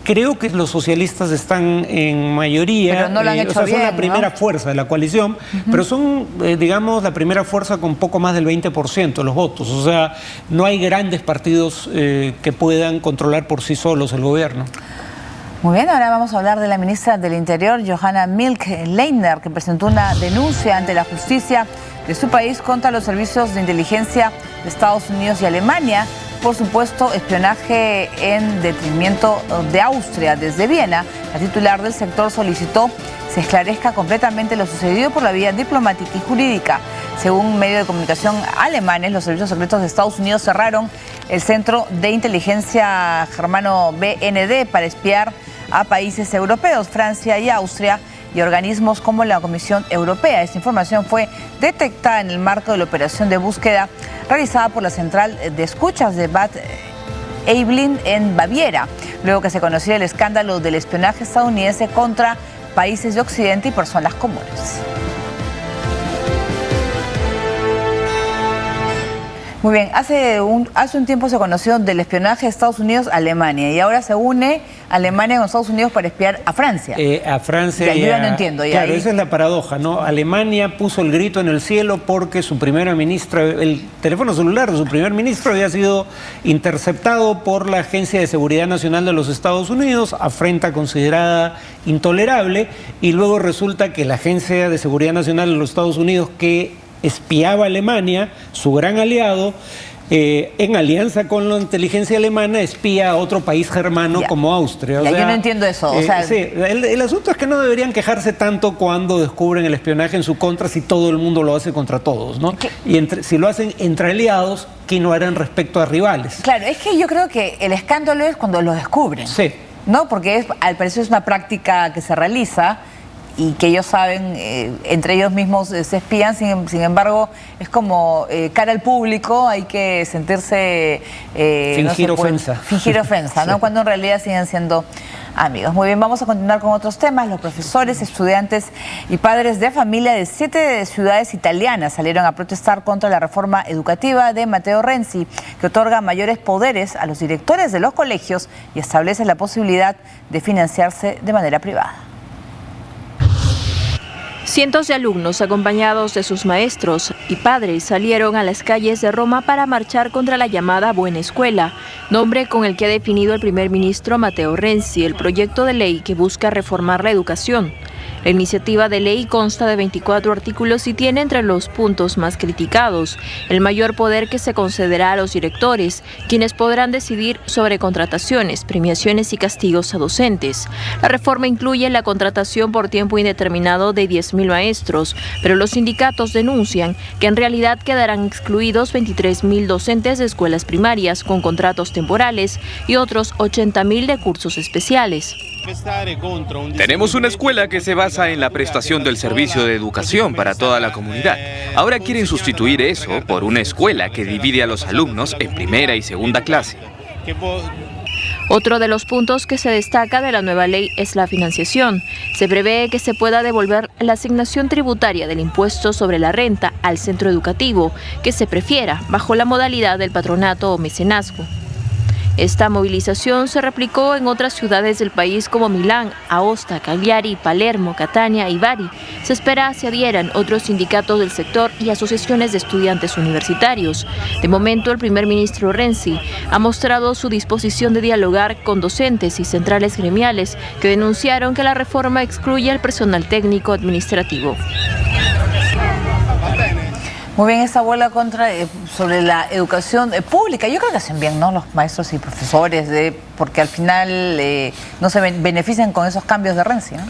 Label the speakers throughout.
Speaker 1: Creo que los socialistas están en mayoría,
Speaker 2: pero no lo han hecho bien,
Speaker 1: son la primera fuerza de la coalición, pero son, digamos, la primera fuerza con poco más del 20% de los votos. O sea, no hay grandes partidos que puedan controlar por sí solos el gobierno.
Speaker 2: Muy bien, ahora vamos a hablar de la ministra del Interior, Johanna Milk-Leitner, que presentó una denuncia ante la justicia de su país contra los servicios de inteligencia de Estados Unidos y Alemania por supuesto espionaje en detrimento de Austria desde Viena. La titular del sector solicitó se esclarezca completamente lo sucedido por la vía diplomática y jurídica. Según un medio de comunicación alemanes, los servicios secretos de Estados Unidos cerraron el centro de inteligencia germano BND para espiar a países europeos, Francia y Austria, y organismos como la Comisión Europea. Esta información fue detectada en el marco de la operación de búsqueda realizada por la Central de Escuchas de Bad Aibling en Baviera, luego que se conociera el escándalo del espionaje estadounidense contra países de Occidente y personas comunes. Muy bien, hace un tiempo se conoció del espionaje de Estados Unidos a Alemania y ahora se une Alemania con Estados Unidos para espiar a Francia.
Speaker 1: A Francia
Speaker 2: yo ya no entiendo.
Speaker 1: Claro, esa es la paradoja, ¿no? Alemania puso el grito en el cielo porque su primera ministra, el teléfono celular de su primer ministro había sido interceptado por la Agencia de Seguridad Nacional de los Estados Unidos, afrenta considerada intolerable, y luego resulta que la Agencia de Seguridad Nacional de los Estados Unidos, que espiaba a Alemania, su gran aliado, en alianza con la inteligencia alemana, espía a otro país germano como Austria.
Speaker 2: Yo no entiendo eso.
Speaker 1: Sí, el asunto es que no deberían quejarse tanto cuando descubren el espionaje en su contra si todo el mundo lo hace contra todos, ¿no? Y si lo hacen entre aliados, ¿qué no harán respecto a rivales?
Speaker 2: Claro, es que yo creo que el escándalo es cuando lo descubren.
Speaker 1: Sí.
Speaker 2: ¿No? Porque al parecer es una práctica que se realiza y que ellos saben, entre ellos mismos se espían, sin embargo, es como cara al público, hay que sentirse...
Speaker 1: fingir ofensa.
Speaker 2: Fingir ofensa, ¿no? Sí. Cuando en realidad siguen siendo amigos. Muy bien, vamos a continuar con otros temas. Los profesores, estudiantes y padres de familia de 7 ciudades italianas salieron a protestar contra la reforma educativa de Matteo Renzi, que otorga mayores poderes a los directores de los colegios y establece la posibilidad de financiarse de manera privada.
Speaker 3: Cientos de alumnos, acompañados de sus maestros y padres, salieron a las calles de Roma para marchar contra la llamada Buena Escuela, nombre con el que ha definido el primer ministro Matteo Renzi el proyecto de ley que busca reformar la educación. La iniciativa de ley consta de 24 artículos y tiene entre los puntos más criticados el mayor poder que se concederá a los directores, quienes podrán decidir sobre contrataciones, premiaciones y castigos a docentes. La reforma incluye la contratación por tiempo indeterminado de 10.000 maestros, pero los sindicatos denuncian que en realidad quedarán excluidos 23.000 docentes de escuelas primarias con contratos temporales y otros 80.000 de cursos especiales.
Speaker 4: Tenemos una escuela que se basa en la prestación del servicio de educación para toda la comunidad. Ahora quieren sustituir eso por una escuela que divide a los alumnos en primera y segunda clase.
Speaker 3: Otro de los puntos que se destaca de la nueva ley es la financiación. Se prevé que se pueda devolver la asignación tributaria del impuesto sobre la renta al centro educativo, que se prefiera, bajo la modalidad del patronato o mecenazgo. Esta movilización se replicó en otras ciudades del país como Milán, Aosta, Cagliari, Palermo, Catania y Bari. Se espera se adhieran otros sindicatos del sector y asociaciones de estudiantes universitarios. De momento, el primer ministro Renzi ha mostrado su disposición de dialogar con docentes y centrales gremiales que denunciaron que la reforma excluye al personal técnico administrativo.
Speaker 2: Muy bien, esta huelga sobre la educación pública. Yo creo que hacen bien, ¿no? Los maestros y profesores, porque al final no se benefician con esos cambios de Renzi, ¿no?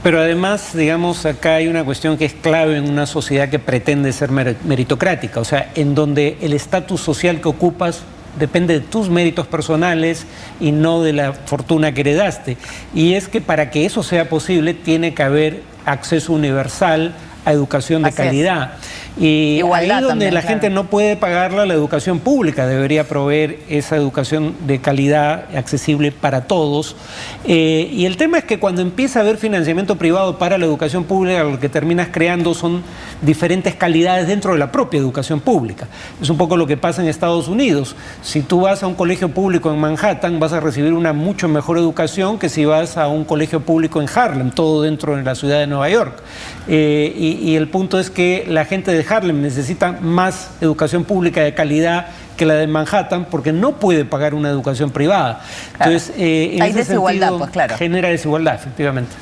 Speaker 1: Pero además, digamos, acá hay una cuestión que es clave en una sociedad que pretende ser meritocrática, o sea, en donde el estatus social que ocupas depende de tus méritos personales y no de la fortuna que heredaste. Y es que para que eso sea posible tiene que haber acceso universal a educación de calidad. Y
Speaker 2: Igualdad
Speaker 1: ahí donde
Speaker 2: también,
Speaker 1: la
Speaker 2: claro.
Speaker 1: gente no puede pagarla, la educación pública debería proveer esa educación de calidad accesible para todos. Y el tema es que cuando empieza a haber financiamiento privado para la educación pública, lo que terminas creando son diferentes calidades dentro de la propia educación pública. Es un poco lo que pasa en Estados Unidos. Si tú vas a un colegio público en Manhattan, vas a recibir una mucho mejor educación que si vas a un colegio público en Harlem, todo dentro de la ciudad de Nueva York. Y el punto es que la gente de Harlem necesita más educación pública de calidad que la de Manhattan porque no puede pagar una educación privada.
Speaker 2: Claro.
Speaker 1: Entonces, en
Speaker 2: Hay
Speaker 1: ese
Speaker 2: desigualdad,
Speaker 1: sentido,
Speaker 2: pues, claro.
Speaker 1: genera desigualdad, efectivamente.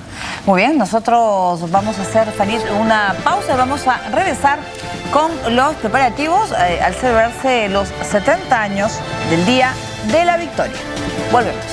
Speaker 2: Muy bien, nosotros vamos a hacer, Farid, una pausa y vamos a regresar con los preparativos al celebrarse los 70 años del Día de la Victoria. Volvemos.